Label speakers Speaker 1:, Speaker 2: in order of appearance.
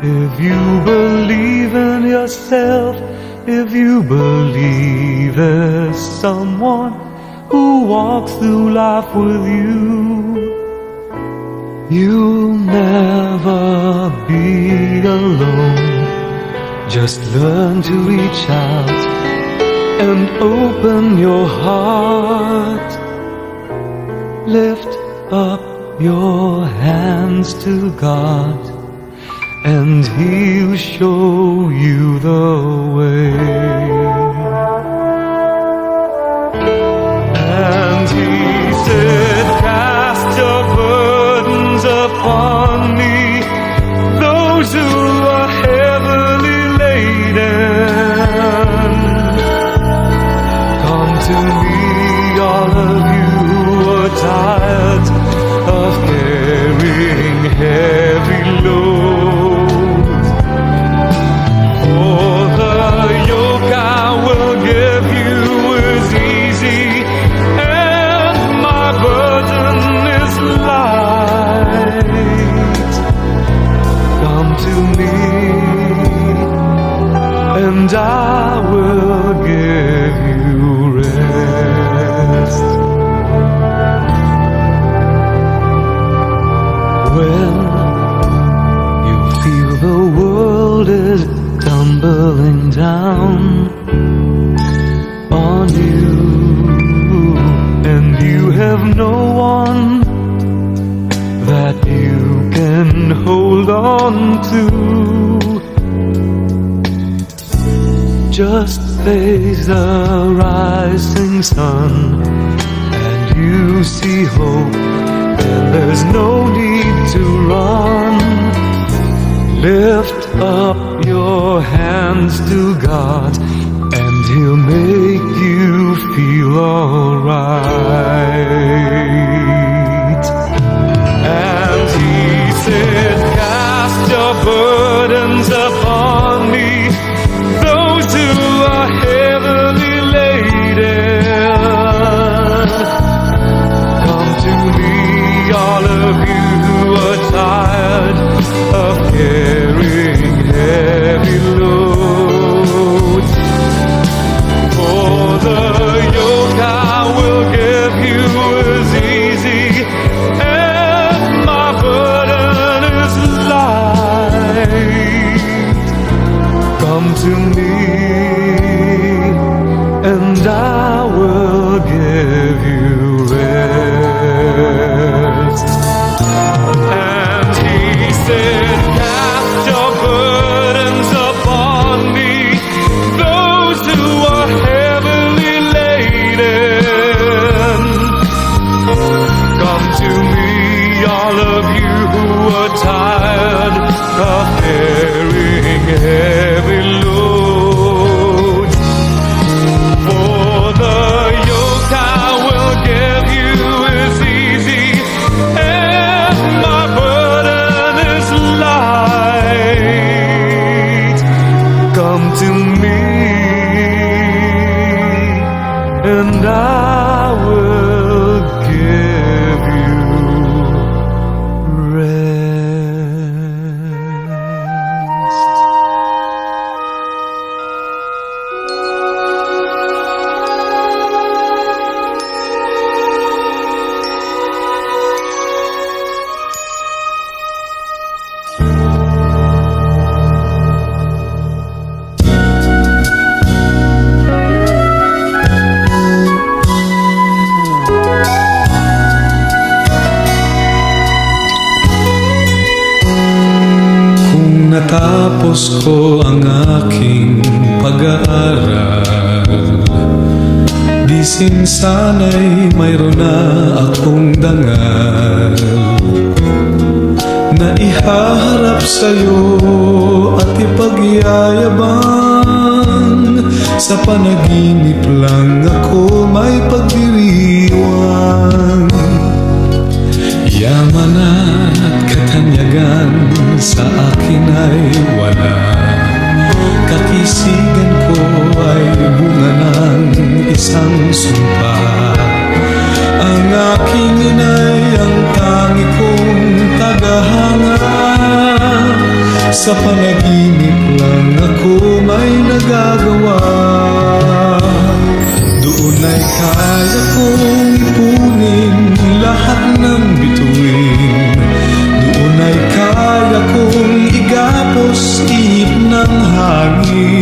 Speaker 1: If you believe in yourself, if you believe there's someone who walks through life with you, you'll never be alone. Just learn to reach out and open your heart. Lift up your hands to God, and He'll show you the way. And He said, cast your burdens upon me, those who are heavily laden. Come to me, all of you who are tired of carrying heavy loads. For the yoke I will give you is easy, and my burden is light. Come to me, and I will give you rest. When you feel the world is tumbling down on you, and you have no one that you can hold on to, just face the rising sun and you see hope, and there's no need to run. Lift up your hands to God, and He'll make you feel alright. And He said, cast your burdens upon me, those who are heavily laden. Come to me, all of you who are tired of carrying heavy loads. For the yoke I will give you is easy, and my burden is light. Come to me, and I will give you rest. And He said, cast your burdens upon me, those who are heavily laden. Come to me, all of you who are tired of carrying heavy loads. For the yoke I will give you is easy, and my burden is light. Come to me, and I will give you rest.
Speaker 2: matapos ko ang aking pag-aaral, bisin sana'y mayroon na akong dangal na ihaharap sa'yo at ipagyayabang. Sa panaginip lang ako may pagdiriwang. Yaman at katanyagan sa akin ay wala, kakisigan ko ay bunga ng isang sumpa. Ang aking inay ang tangi kong tagahanga, sa panaginip lang ako may nagagawa. Doon ay kaya kong ipunin lahat ng bituin, doon ay kaya kong igapos ihip ng hangin.